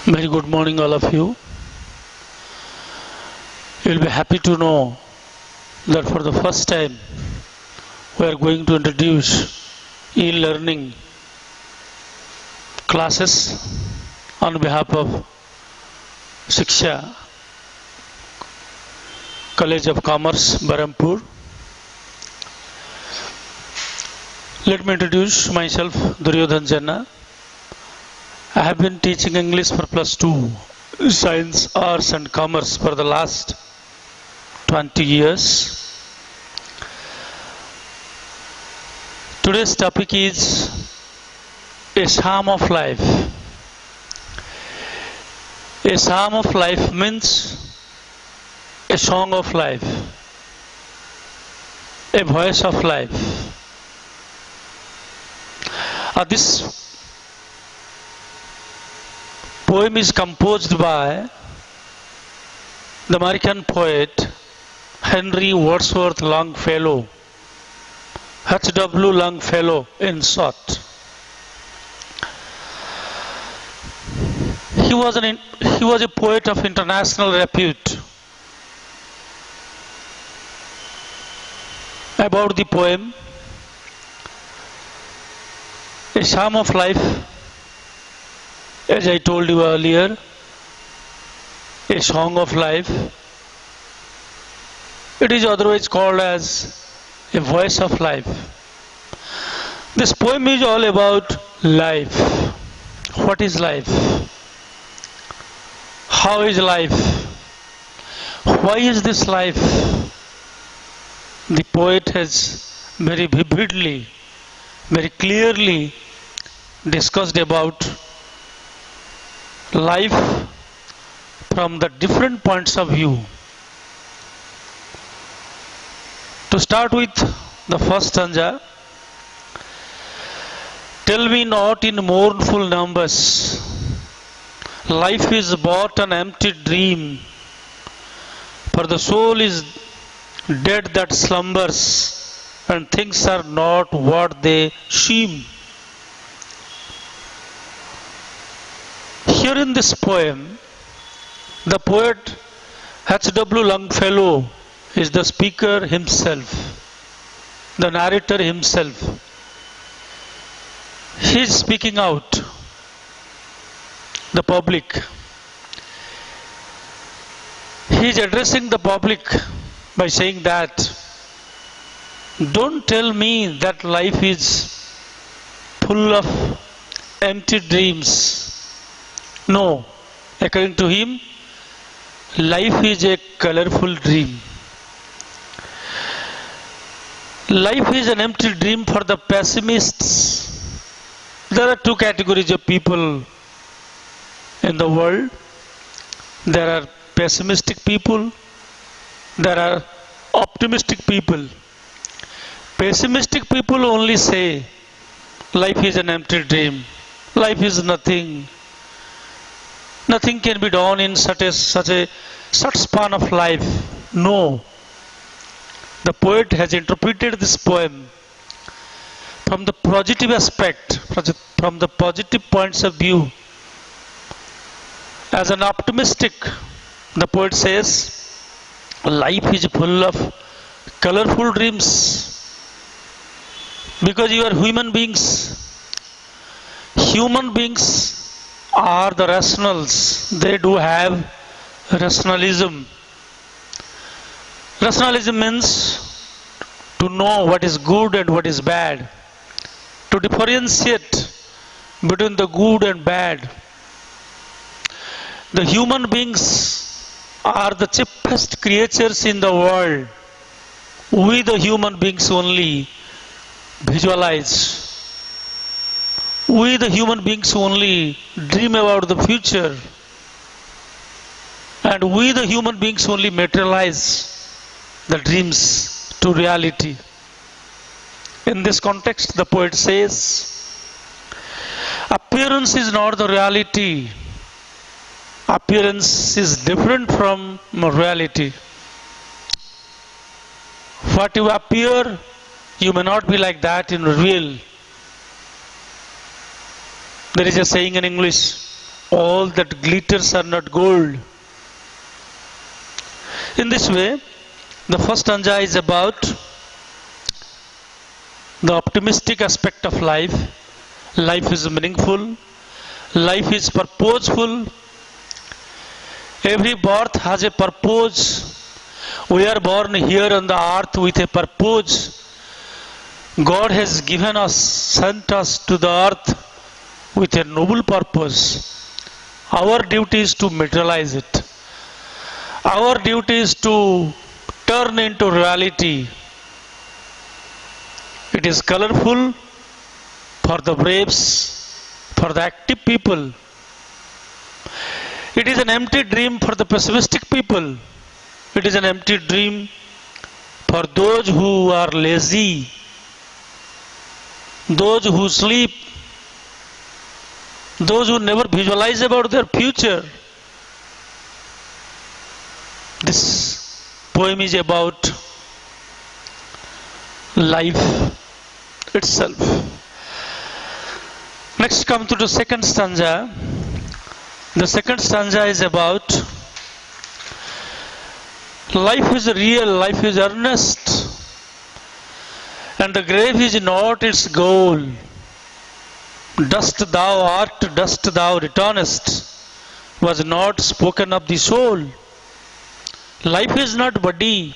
Very good morning, all of you. You'll be happy to know that for the first time we are going to introduce e-learning classes on behalf of Shiksha College of Commerce, Berhampur. Let me introduce myself, Duryodhan Janna. I have been teaching English for +2, Science, Arts and Commerce for the last 20 years. Today's topic is a psalm of life. A psalm of life means a song of life, a voice of life. This poem is composed by the American poet Henry Wadsworth Longfellow, H.W. Longfellow in short. He was a poet of international repute. About the poem, a psalm of life, as I told you earlier, a song of life. It is otherwise called as a voice of life. This poem is all about life. What is life? How is life? Why is this life? The poet has very vividly, very clearly discussed about life from the different points of view. To start with the first stanza, tell me not in mournful numbers, life is but an empty dream, for the soul is dead that slumbers, and things are not what they seem. Here in this poem, the poet H.W. Longfellow is the speaker himself, the narrator himself. He is speaking out the public. He is addressing the public by saying that, don't tell me that life is full of empty dreams. No, according to him, life is a colorful dream. Life is an empty dream for the pessimists. There are two categories of people in the world. There are pessimistic people, there are optimistic people. Pessimistic people only say life is an empty dream, life is nothing. Nothing can be done in such a short span of life. No. The poet has interpreted this poem from the positive aspect, from the positive points of view. As an optimistic, the poet says, life is full of colorful dreams. Because you are human beings. Human beings are the rationals. They do have rationalism. Rationalism means to know what is good and what is bad, to differentiate between the good and bad. The human beings are the cheapest creatures in the world. We the human beings only visualize. We the human beings only dream about the future, and we the human beings only materialize the dreams to reality. In this context, the poet says, appearance is not the reality. Appearance is different from reality. What you appear, you may not be like that in real. There is a saying in English, all that glitters are not gold. In this way, the first stanza is about the optimistic aspect of life. Life is meaningful. Life is purposeful. Every birth has a purpose. We are born here on the earth with a purpose. God has given us, sent us to the earth with a noble purpose. Our duty is to materialize it. Our duty is to turn into reality. It is colorful for the braves, for the active people. It is an empty dream for the pessimistic people. It is an empty dream for those who are lazy, those who sleep, those who never visualize about their future. This poem is about life itself. Next come to the second stanza. The second stanza is about life is real, life is earnest, and the grave is not its goal. Dust thou art, dust thou returnest, was not spoken of the soul. Life is not body,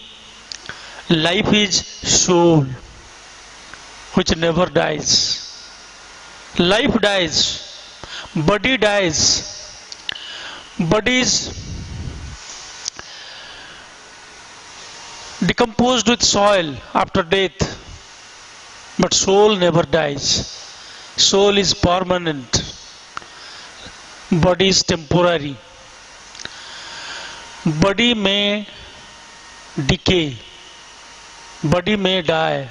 life is soul, which never dies. Life dies, body dies, body is decomposed with soil after death, but soul never dies. Soul is permanent, body is temporary. Body may decay, body may die,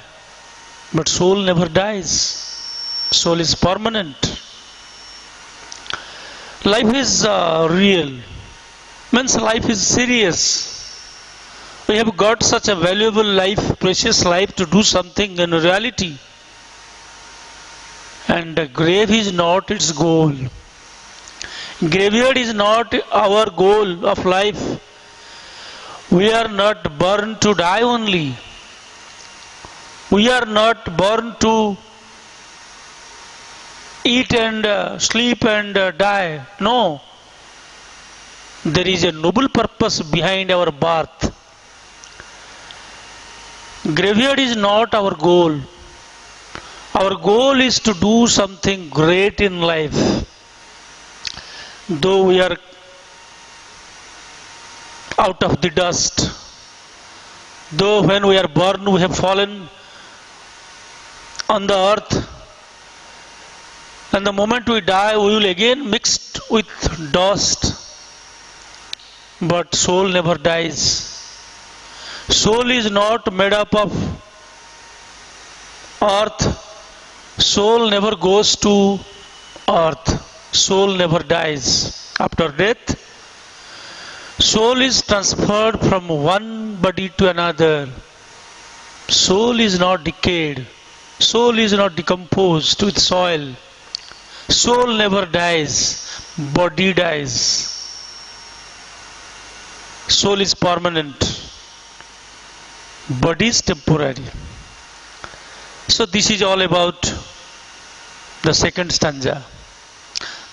but soul never dies. Soul is permanent. Life is real, means life is serious. We have got such a valuable life, precious life, to do something in reality. And the grave is not its goal. Graveyard is not our goal of life. We are not born to die only. We are not born to eat and sleep and die. No. There is a noble purpose behind our birth. Graveyard is not our goal. Our goal is to do something great in life. Though we are out of the dust, though when we are born we have fallen on the earth, and the moment we die we will again mixed with dust, but soul never dies. Soul is not made up of earth. Soul never goes to earth. Soul never dies. After death, soul is transferred from one body to another. Soul is not decayed. Soul is not decomposed with soil. Soul never dies. Body dies. Soul is permanent. Body is temporary. So this is all about the second stanza.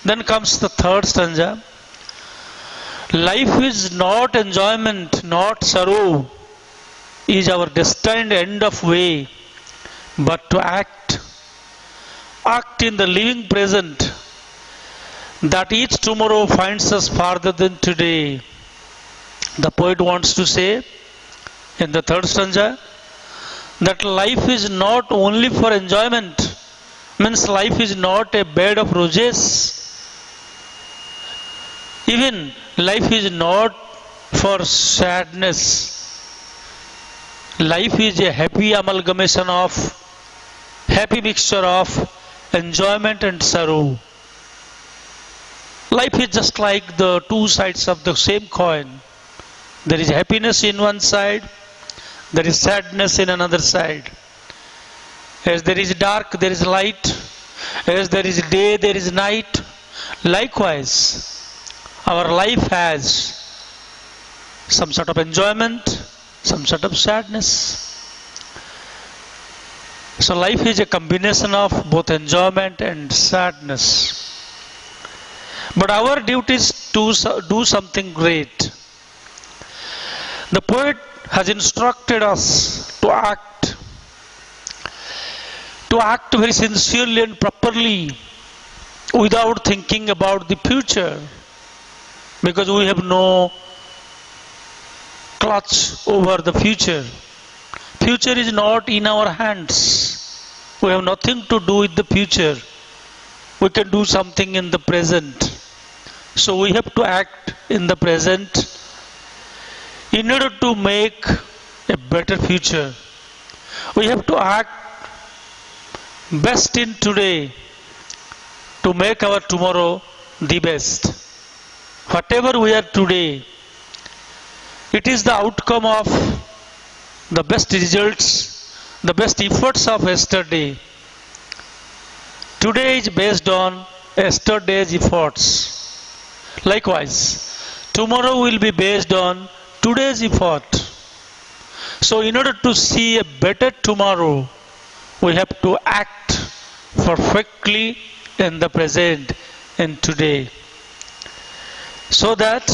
Then comes the third stanza. Life is not enjoyment, not sorrow, is our destined end of way, but to act. Act in the living present, that each tomorrow finds us farther than today. The poet wants to say in the third stanza that life is not only for enjoyment, means life is not a bed of roses. Even life is not for sadness. Life is a happy amalgamation of, happy mixture of enjoyment and sorrow. Life is just like the two sides of the same coin. There is happiness in one side, there is sadness in another side. As there is dark, there is light. As there is day, there is night. Likewise, Our life has some sort of enjoyment, some sort of sadness. So life is a combination of both enjoyment and sadness. But our duty is to do something great. The poet has instructed us to act very sincerely and properly without thinking about the future, because we have no clutch over the future. Future is not in our hands. We have nothing to do with the future. We can do something in the present. So we have to act in the present in order to make a better future. We have to act best in today to make our tomorrow the best. Whatever we are today, it is the outcome of the best results, the best efforts of yesterday. Today is based on yesterday's efforts. Likewise, tomorrow will be based on today's effort. So in order to see a better tomorrow, we have to act perfectly in the present and today, so that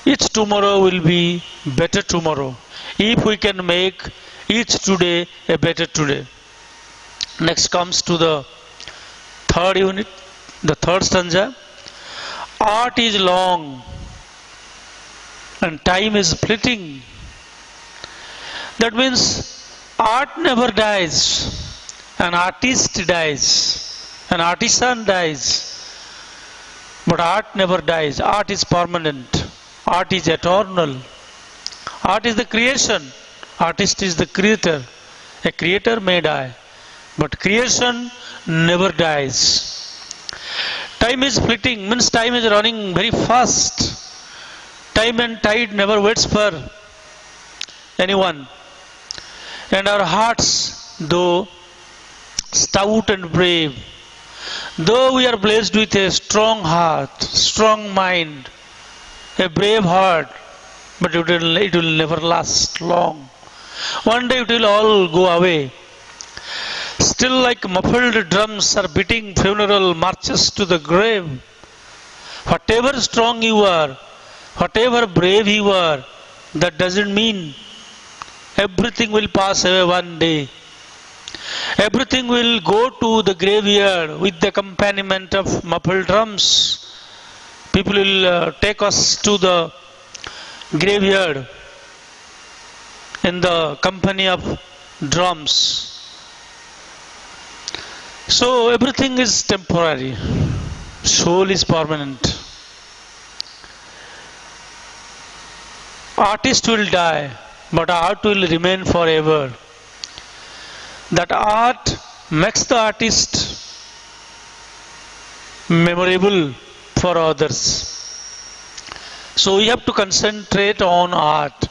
each tomorrow will be better tomorrow, if we can make each today a better today. Next comes to the third unit, the third stanza. Art is long and time is fleeting. That means art never dies. An artist dies, an artisan dies, but art never dies. Art is permanent. Art is eternal. Art is the creation. Artist is the creator. A creator may die, but creation never dies. Time is fleeting, means time is running very fast. Time and tide never waits for anyone. And our hearts, though stout and brave, though we are blessed with a strong heart, strong mind, a brave heart, but it will never last long. One day it will all go away. Still, like muffled drums are beating funeral marches to the grave. Whatever strong you are, whatever brave you are, that doesn't mean everything will pass away one day. Everything will go to the graveyard with the accompaniment of muffled drums. People will take us to the graveyard in the company of drums. So everything is temporary. Soul is permanent. Artist will die, but art will remain forever. That art makes the artist memorable for others. So we have to concentrate on art.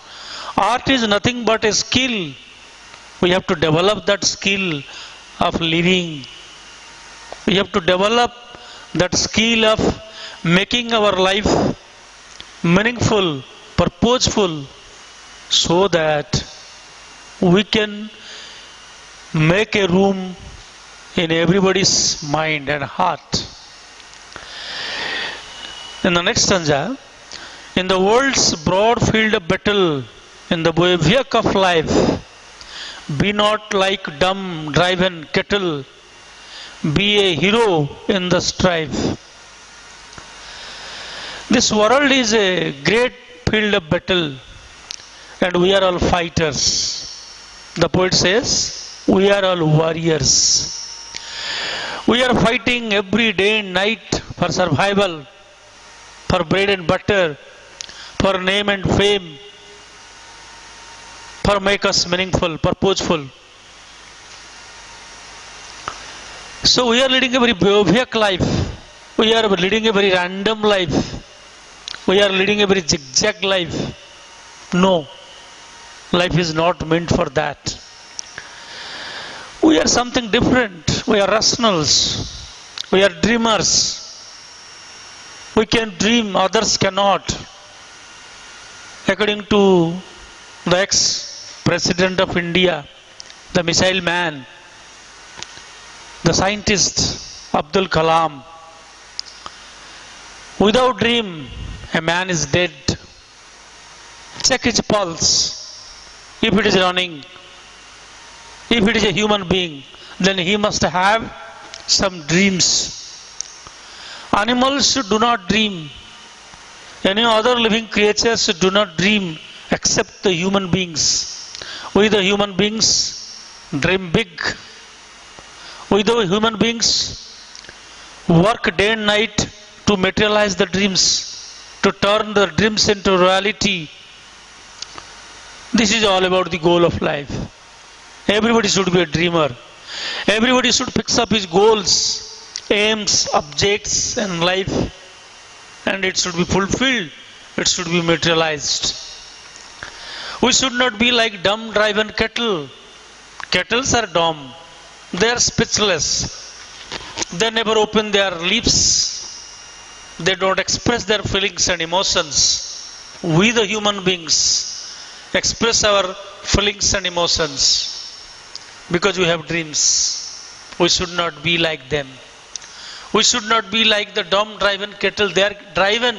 Art is nothing but a skill. We have to develop that skill of living. We have to develop that skill of making our life meaningful, purposeful, so that we can make a room in everybody's mind and heart. In the next stanza, in the world's broad field of battle, in the bivouac of life, be not like dumb driven cattle, be a hero in the strife. This world is a great field of battle, and we are all fighters. The poet says, we are all warriors. We are fighting every day and night for survival, for bread and butter, for name and fame, for make us meaningful, purposeful. So we are leading a very bivouac life. We are leading a very random life. We are leading a very zigzag life. No, life is not meant for that. We are something different. We are rationals. We are dreamers. We can dream, others cannot. According to the ex-president of India, the missile man, the scientist Abdul Kalam, without dream, a man is dead. Check his pulse. If it is running, if it is a human being, then he must have some dreams. Animals do not dream. Any other living creatures do not dream except the human beings. We the human beings dream big. We the human beings work day and night to materialize the dreams, to turn the dreams into reality. This is all about the goal of life. Everybody should be a dreamer. Everybody should fix up his goals, aims, objects in life, and it should be fulfilled. It should be materialized. We should not be like dumb driven cattle. Kettles are dumb. They are speechless. They never open their lips. They don't express their feelings and emotions. We the human beings express our feelings and emotions because we have dreams. We should not be like them. We should not be like the dumb driven cattle. They are driven.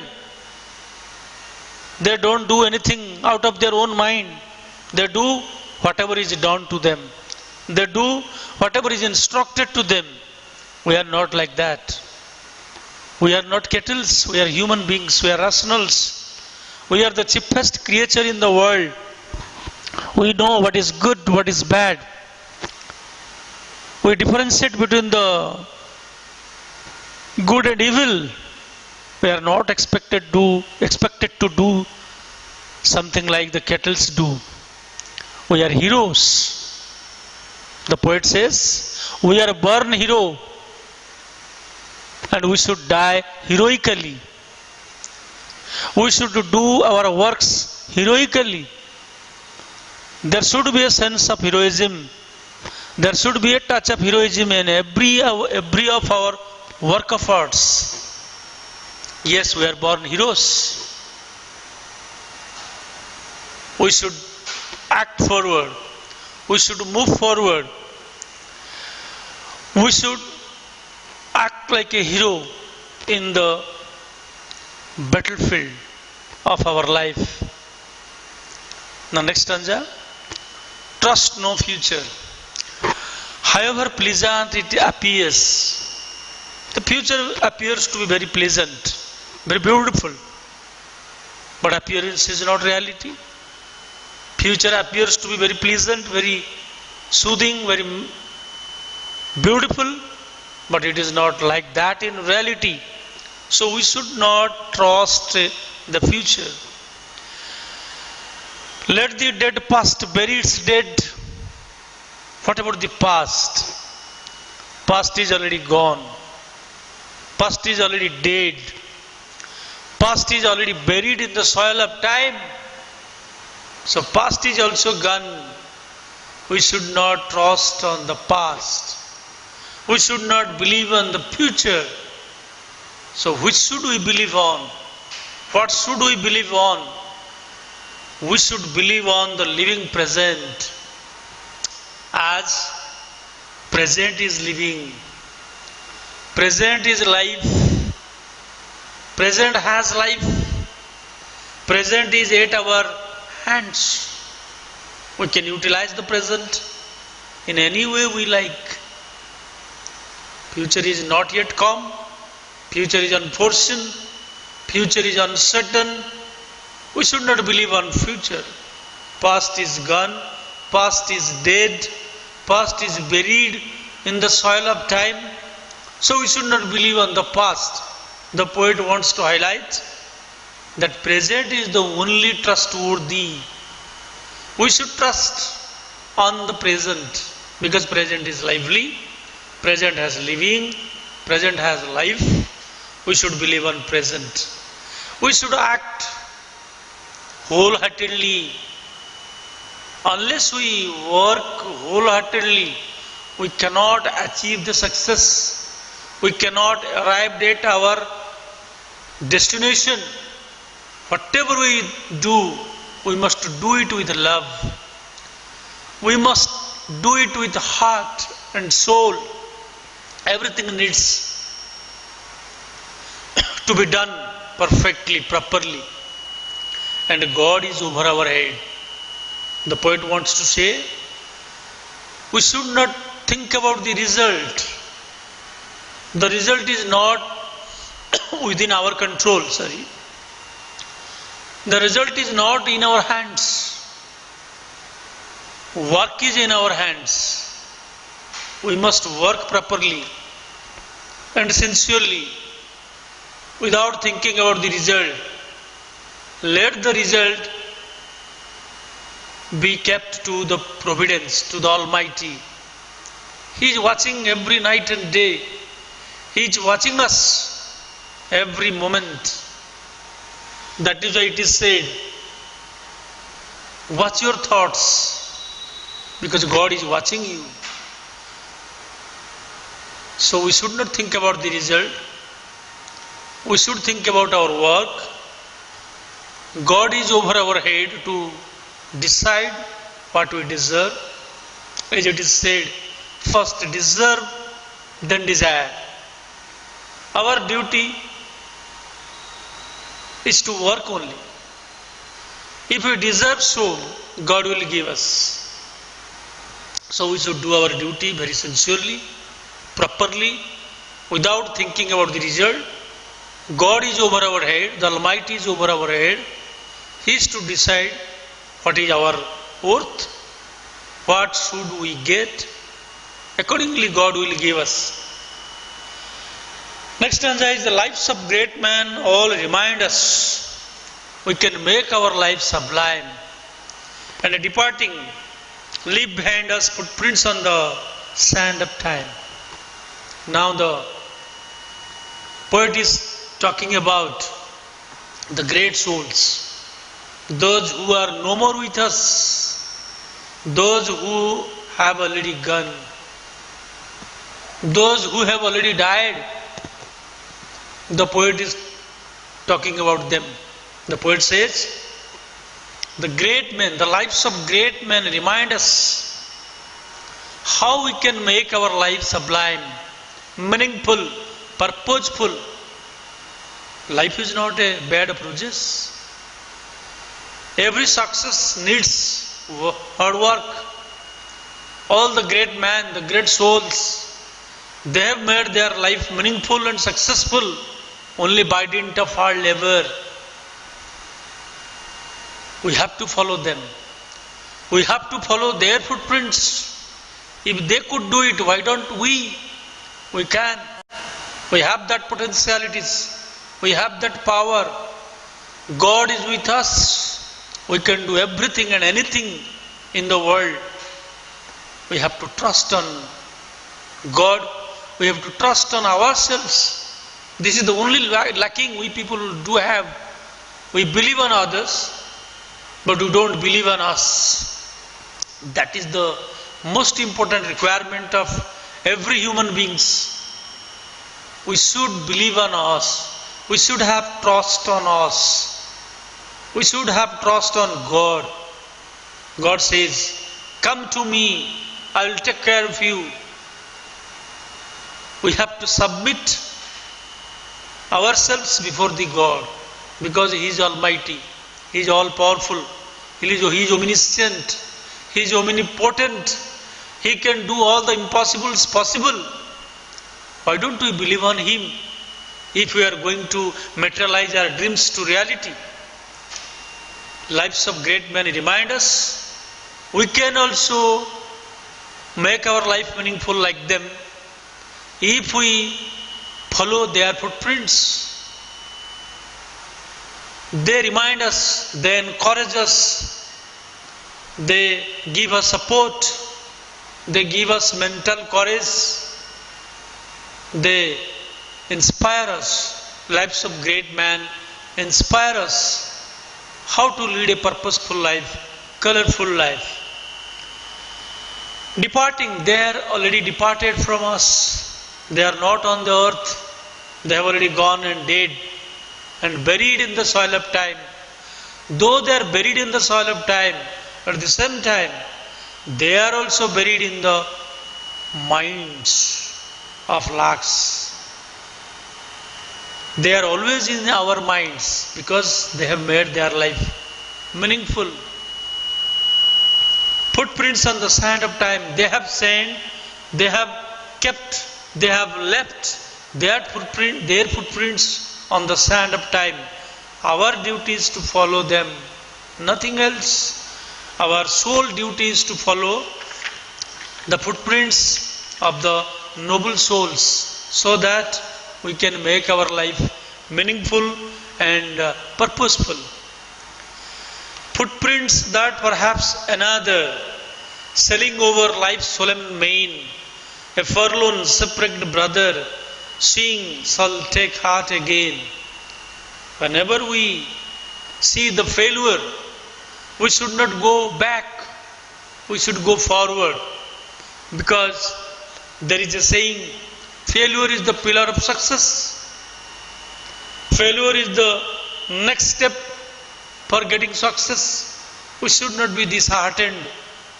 They don't do anything out of their own mind. They do whatever is done to them. They do whatever is instructed to them. We are not like that. We are not kettles. We are human beings. We are rationals. We are the cheapest creature in the world. We know what is good, what is bad. We differentiate between the good and evil. We are not expected to do something like the kettles do. We are heroes. The poet says, we are a born hero and we should die heroically. We should do our works heroically. There should be a sense of heroism. There should be a touch of heroism in every of our work of arts. Yes, we are born heroes. We should act forward. We should move forward. We should act like a hero in the battlefield of our life. Now next stanza. Trust no future. However pleasant it appears, the future appears to be very pleasant, very beautiful, but appearance is not reality. Future appears to be very pleasant, very soothing, very beautiful, but it is not like that in reality. So we should not trust the future. Let the dead past bury its dead. What about the past? Past is already gone. Past is already dead. Past is already buried in the soil of time. So past is also gone. We should not trust on the past. We should not believe on the future. So which should we believe on? What should we believe on? We should believe on the living present. As present is living. Present is life. Present has life. Present is at our hands. We can utilize the present in any way we like. Future is not yet come. Future is unforeseen. Future is uncertain. We should not believe on future. Past is gone. Past is dead. Past is buried in the soil of time. So we should not believe on the past. The poet wants to highlight that present is the only trustworthy. We should trust on the present because present is lively. Present has living. Present has life. We should believe on present. We should act wholeheartedly. Unless we work wholeheartedly, we cannot achieve the success. We cannot arrive at our destination. Whatever we do, we must do it with love. We must do it with heart and soul. Everything needs to be done perfectly, properly. And God is over our head. The poet wants to say, we should not think about the result. The result is not within our control, sorry. The result is not in our hands. Work is in our hands. We must work properly and sincerely without thinking about the result. Let the result be kept to the providence, to the Almighty. He is watching every night and day. He is watching us every moment. That is why it is said, watch your thoughts, because God is watching you. So we should not think about the result. We should think about our work. God is over our head to decide what we deserve. As it is said, first deserve, then desire. Our duty is to work only. If we deserve so, God will give us. So we should do our duty very sincerely, properly, without thinking about the result. God is over our head, the Almighty is over our head. He is to decide what is our worth, what should we get. Accordingly, God will give us. Next stanza is the lives of great men all remind us we can make our life sublime. And departing, leave behind us footprints on the sand of time. Now the poet is talking about the great souls, those who are no more with us, those who have already gone, those who have already died. The poet is talking about them. The poet says, the great men, the lives of great men remind us how we can make our life sublime, meaningful, purposeful. Life is not a bed of roses. Every success needs hard work. All the great men, the great souls, they have made their life meaningful and successful only by dint of hard labor. We have to follow them. We have to follow their footprints. If they could do it, why don't we? We can. We have that potentialities. We have that power. God is with us. We can do everything and anything in the world. We have to trust on God. We have to trust on ourselves. This is the only lacking we people do have. We believe on others, but we don't believe on us. That is the most important requirement of every human beings. We should believe on us. We should have trust on us. We should have trust on God. God says, come to me, I will take care of you. We have to submit ourselves before the God, because He is Almighty, He is all powerful, He is omniscient, He is omnipotent, He can do all the impossibles possible. Why don't we believe on Him if we are going to materialize our dreams to reality? Lives of great men remind us we can also make our life meaningful like them if we follow their footprints. They remind us, they encourage us, they give us support, they give us mental courage, they inspire us. Lives of great men inspire us how to lead a purposeful life, colorful life. Departing, they are already departed from us. They are not on the earth. They have already gone and dead. and buried in the soil of time. Though they are buried in the soil of time, at the same time, they are also buried in the minds of lakhs. They are always in our minds because they have made their life meaningful. Footprints on the sand of time, they have sent, they have kept, they have left their footprints on the sand of time. Our duty is to follow them, nothing else. Our sole duty is to follow the footprints of the noble souls so that we can make our life meaningful and purposeful. Footprints that perhaps another, sailing over life's solemn main, a forlorn shipwrecked brother, seeing shall take heart again. Whenever we see the failure, we should not go back, we should go forward. Because there is a saying, failure is the pillar of success. Failure is the next step for getting success. We should not be disheartened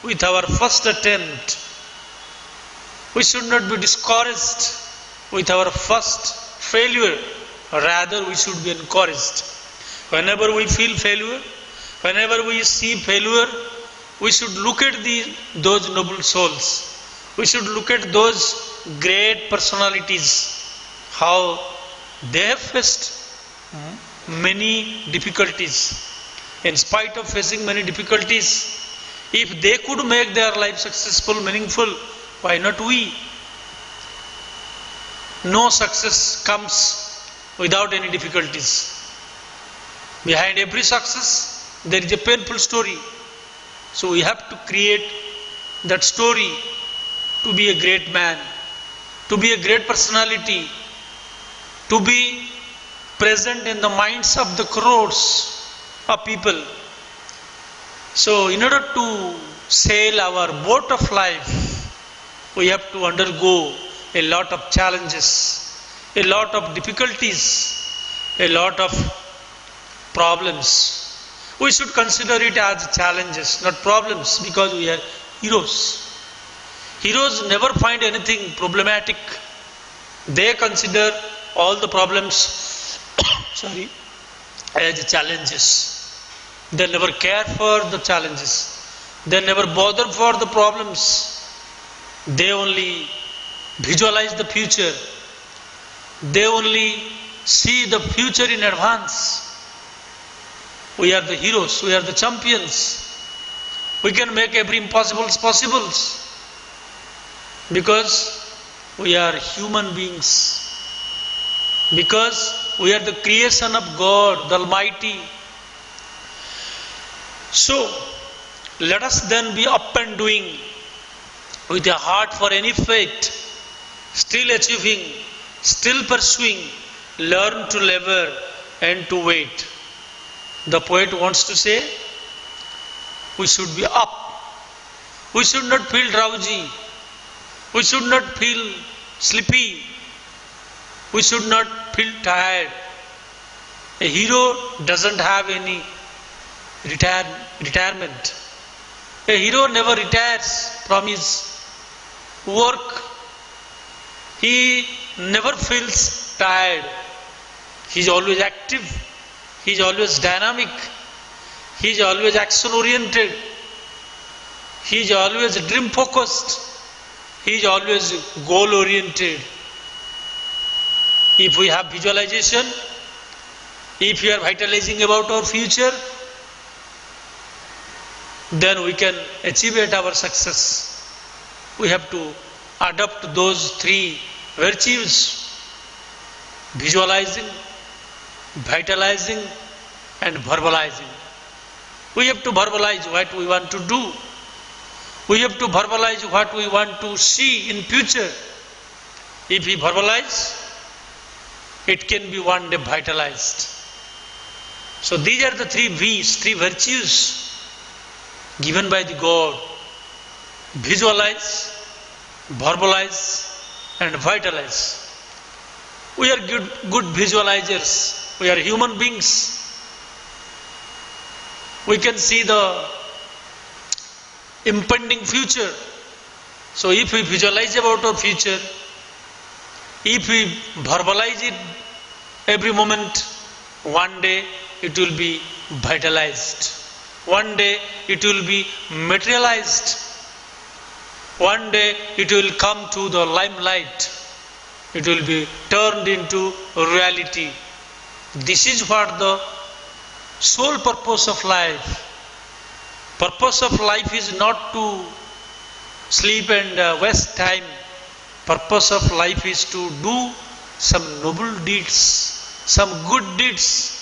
with our first attempt. We should not be discouraged with our first failure. Rather, we should be encouraged. Whenever we feel failure, whenever we see failure, we should look at those noble souls. We should look at those great personalities, how they have faced many difficulties. In spite of facing many difficulties, if they could make their life successful, meaningful, why not we? No success comes without any difficulties. Behind every success, there is a painful story. So we have to create that story to be a great man, to be a great personality, to be present in the minds of the crores of people. So in order to sail our boat of life, we have to undergo a lot of challenges, a lot of difficulties, a lot of problems. We should consider it as challenges, not problems, because we are heroes. Heroes never find anything problematic. They consider all the problems as challenges. They never care for the challenges. They never bother for the problems. They only visualize the future. They only see the future in advance. We are the heroes. We are the champions. We can make every impossible possible because we are human beings. Because we are the creation of God, the Almighty. So, let us then be up and doing with a heart for any fate, still achieving, still pursuing, learn to labor and to wait. The poet wants to say, we should be up. We should not feel drowsy. We should not feel sleepy. We should not feel tired. A hero doesn't have any retirement. A hero never retires from his work. He never feels tired. He is always active. He is always dynamic. He is always action oriented. He is always dream focused. He is always goal oriented. If we have visualization, if we are vitalizing about our future, then we can achieve our success. We have to adopt those three virtues: visualizing, vitalizing, and verbalizing. We have to verbalize what we want to do. We have to verbalize what we want to see in future. If we verbalize, it can be one day vitalized. So these are the three V's, three virtues given by the God: visualize, verbalize, and vitalize. We are good visualizers. We are human beings. We can see the impending future. So if we visualize about our future, if we verbalize it every moment, one day it will be vitalized. One day it will be materialized. One day it will come to the limelight. It will be turned into reality. This is what the sole purpose of life. Purpose of life is not to sleep and waste time. Purpose of life is to do some noble deeds, some good deeds.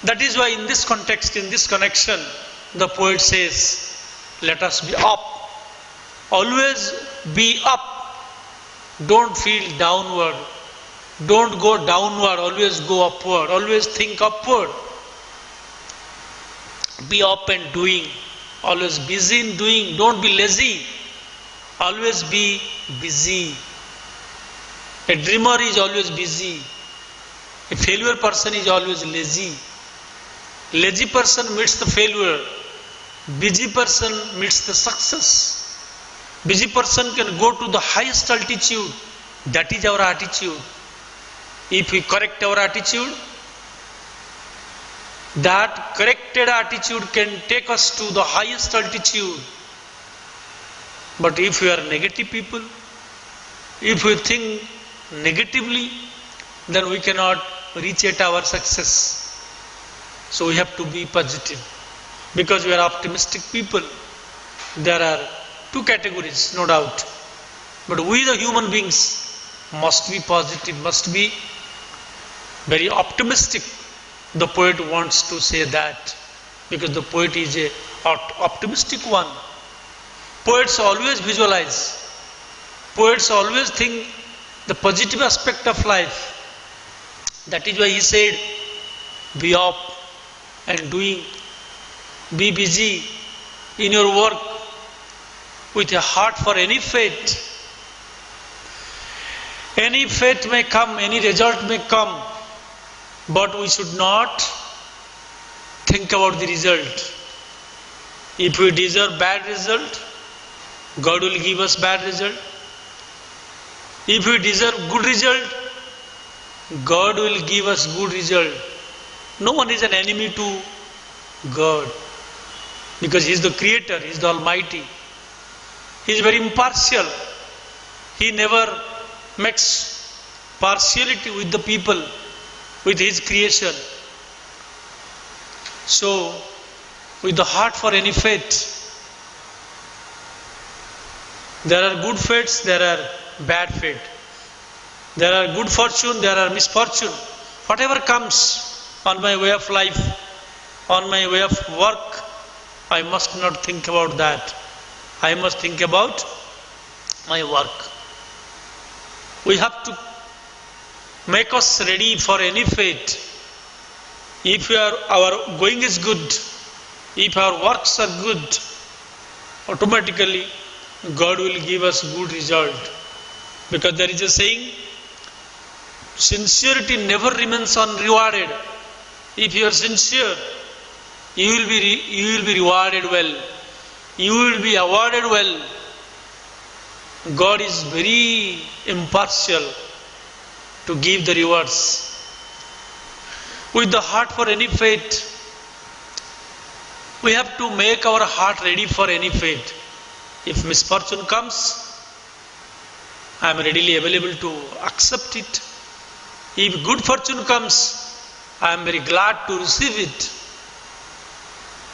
That is why in this context, in this connection, the poet says, let us be up. Always be up. Don't feel downward. Don't go downward. Always go upward. Always think upward. Be up and doing. Always busy in doing. Don't be lazy. Always be busy. A dreamer is always busy. A failure person is always lazy. Lazy person meets the failure. Busy person meets the success. Busy person can go to the highest altitude. That is our attitude. If we correct our attitude, that corrected attitude can take us to the highest altitude. But if we are negative people, if we think negatively, then we cannot reach at our success. So we have to be positive. Because we are optimistic people, there are two categories, no doubt. But we the human beings must be positive, must be very optimistic. The poet wants to say that, because the poet is an optimistic one. Poets always visualize. Poets always think the positive aspect of life. That is why he said, be up and doing. Be busy in your work with a heart for any fate. Any fate may come, any result may come, but we should not think about the result. If we deserve bad result, God will give us bad result. If we deserve good result, God will give us good result. No one is an enemy to God, because He is the Creator, He is the Almighty. He is very impartial. He never makes partiality with the people, with His creation. So, with the heart for any fate, there are good fates, there are bad fate. There are good fortune, there are misfortune. Whatever comes on my way of life, on my way of work, I must not think about that. I must think about my work. We have to make us ready for any fate. If our going is good, if our works are good, automatically God will give us good result. Because there is a saying, sincerity never remains unrewarded. If you are sincere, you will be rewarded well. You will be awarded well. God is very impartial to give the rewards. With the heart for any fate, we have to make our heart ready for any fate. If misfortune comes, I am readily available to accept it. If good fortune comes, I am very glad to receive it.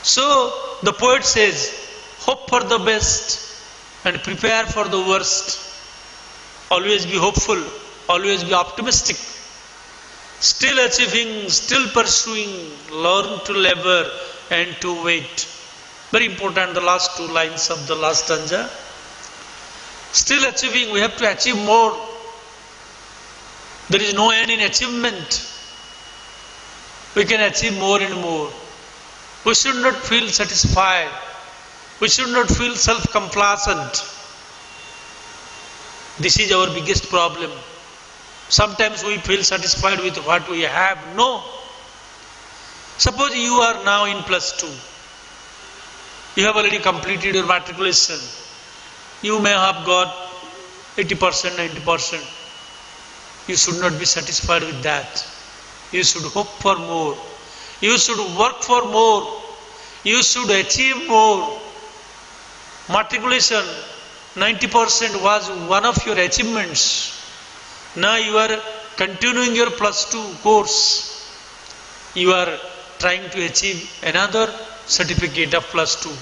So the poet says, hope for the best and prepare for the worst. Always be hopeful, always be optimistic. Still achieving, still pursuing, learn to labor and to wait. Very important, the last two lines of the last stanza. Still achieving, we have to achieve more. There is no end in achievement. We can achieve more and more. We should not feel satisfied. We should not feel self-complacent. This is our biggest problem. Sometimes we feel satisfied with what we have. No. Suppose you are now in +2. You have already completed your matriculation. You may have got 80%, 90%. You should not be satisfied with that. You should hope for more. You should work for more. You should achieve more. Matriculation, 90% was one of your achievements. Now you are continuing your +2 course. You are trying to achieve another certificate of +2.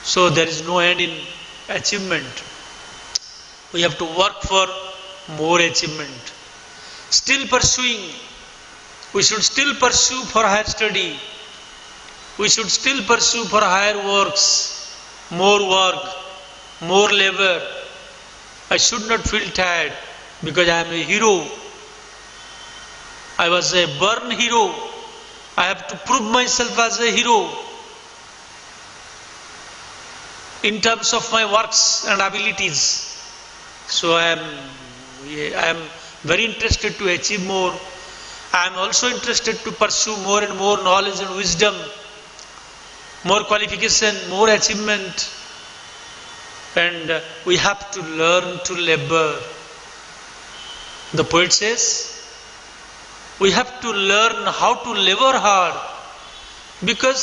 So there is no end in achievement. We have to work for more achievement. Still pursuing. We should still pursue for higher study. We should still pursue for higher works, more work, more labor. I should not feel tired because I am a hero. I was a born hero. I have to prove myself as a hero in terms of my works and abilities. So I am very interested to achieve more. I am also interested to pursue more and more knowledge and wisdom, more qualification, more achievement. And we have to learn to labor. The poet says, we have to learn how to labor hard because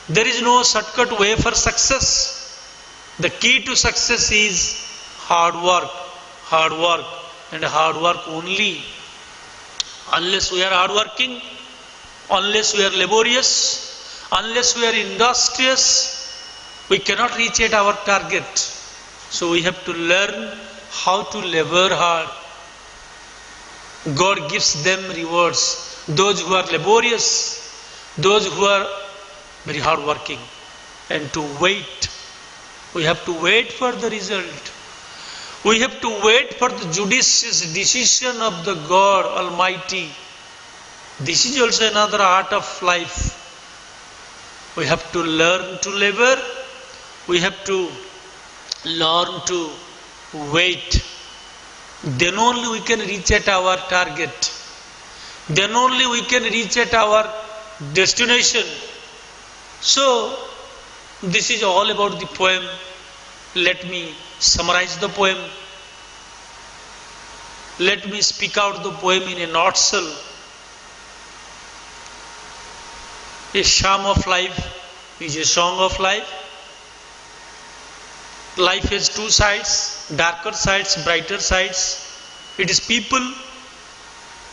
there is no shortcut way for success. The key to success is hard work, and hard work only. Unless we are hardworking, unless we are laborious, unless we are industrious, we cannot reach at our target. So we have to learn how to labor hard. God gives them rewards. Those who are laborious, those who are very hardworking. And to wait. We have to wait for the result. We have to wait for the judicious decision of the God Almighty. This is also another art of life. We have to learn to labor. We have to learn to wait. Then only we can reach at our target. Then only we can reach at our destination. So, this is all about the poem. Let me summarize the poem. Let me speak out the poem in a nutshell. A psalm of life is a song of life. Life has two sides, darker sides, brighter sides. It is people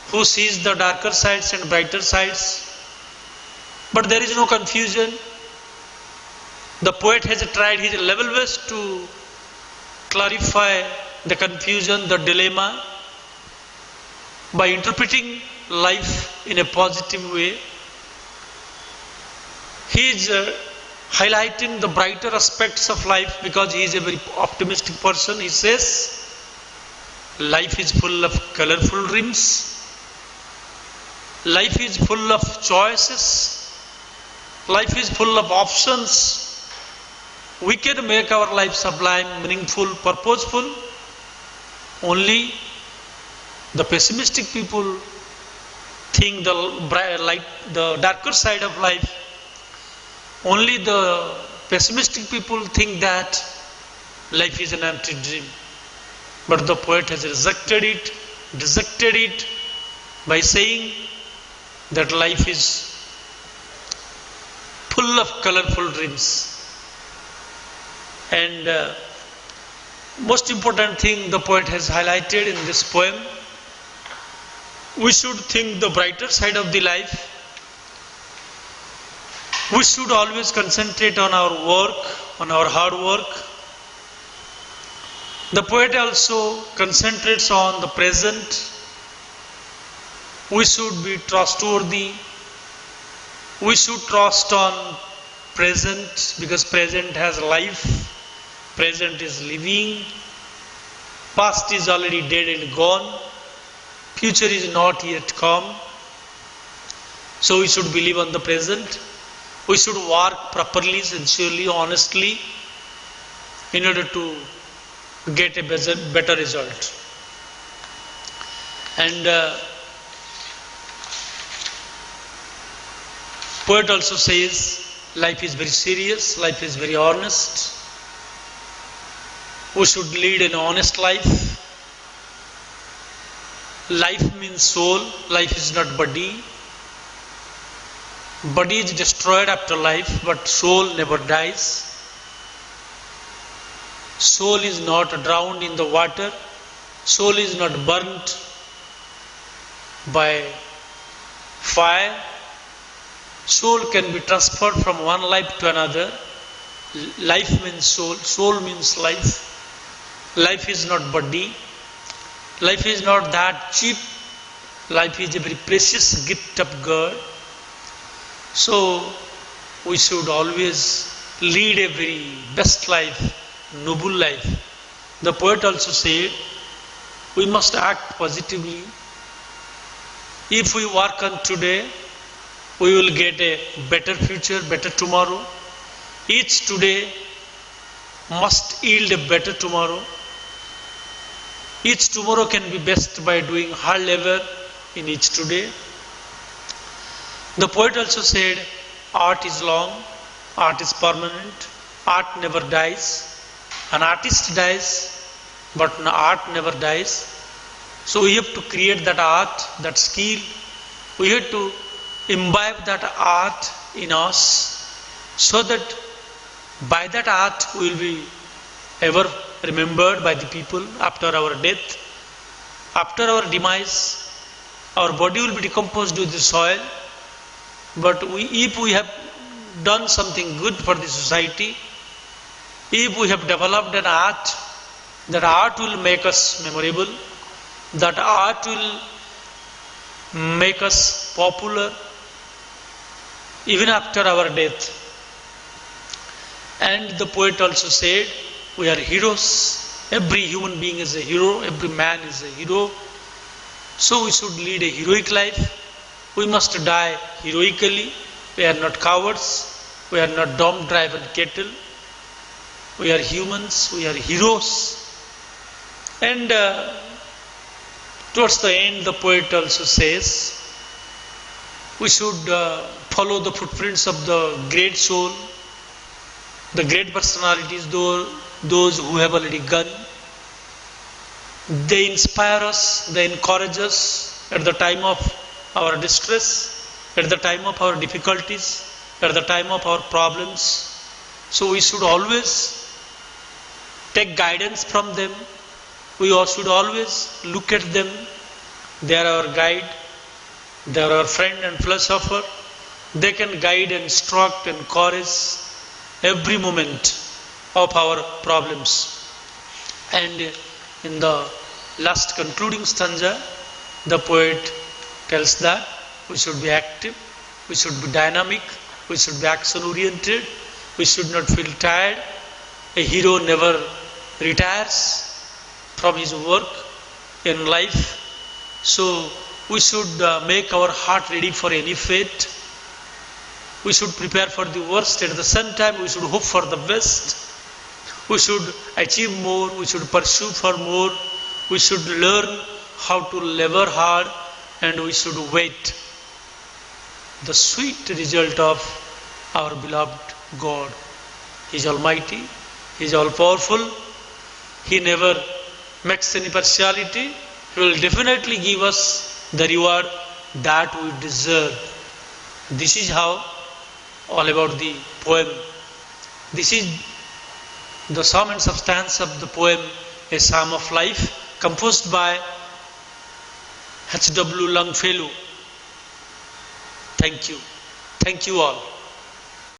who sees the darker sides and brighter sides. But there is no confusion. The poet has tried his level best to clarify the confusion, the dilemma, by interpreting life in a positive way. He is highlighting the brighter aspects of life because he is a very optimistic person. He says, life is full of colorful dreams. Life is full of choices. Life is full of options. We can make our life sublime, meaningful, purposeful. Only the pessimistic people think the darker side of life. Only the pessimistic people think that life is an empty dream. But the poet has rejected it by saying that life is full of colorful dreams. And most important thing the poet has highlighted in this poem, we should think the brighter side of the life. We should always concentrate on our work, on our hard work. The poet also concentrates on the present. We should be trustworthy. We should trust on present because present has life. Present is living. Past is already dead and gone. Future is not yet come. So we should believe on the present. We should work properly, sincerely, honestly in order to get a better result. And poet also says life is very serious, life is very honest. We should lead an honest life. Life means soul, life is not body. Body is destroyed after life, but soul never dies. Soul is not drowned in the water. Soul is not burnt by fire. Soul can be transferred from one life to another. Life means soul. Soul means life. Life is not body. Life is not that cheap. Life is a very precious gift of God. So we should always lead a very best life, noble life. The poet also said, we must act positively. If we work on today, we will get a better future, better tomorrow. Each today must yield a better tomorrow. Each tomorrow can be best by doing hard labor in each today. The poet also said, art is long, art is permanent, art never dies. An artist dies, but art never dies. So we have to create that art, that skill. We have to imbibe that art in us, so that by that art we will be ever remembered by the people after our death. After our demise, our body will be decomposed with the soil. But if we have done something good for the society, if we have developed an art, that art will make us memorable, that art will make us popular even after our death. And the poet also said, we are heroes. Every human being is a hero, every man is a hero. So we should lead a heroic life. We must die heroically. We are not cowards. We are not dumb-driven cattle. We are humans. We are heroes. And towards the end, the poet also says, we should follow the footprints of the great soul, the great personalities, those who have already gone. They inspire us, they encourage us at the time of our distress, at the time of our difficulties, at the time of our problems. So we should always take guidance from them. We should always look at them. They are our guide. They are our friend and philosopher. They can guide, instruct, encourage every moment of our problems. And in the last concluding stanza, the poet tells that we should be active, we should be dynamic, we should be action-oriented, we should not feel tired. A hero never retires from his work in life. So we should make our heart ready for any fate. We should prepare for the worst. At the same time, we should hope for the best. We should achieve more. We should pursue for more. We should learn how to labor hard, and we should wait the sweet result of our beloved God. He is almighty. He is all-powerful. He never makes any partiality. He will definitely give us the reward that we deserve. This is how all about the poem. This is the sum and substance of the poem, A Psalm of Life, composed by H.W. Longfellow. Thank you. Thank you all.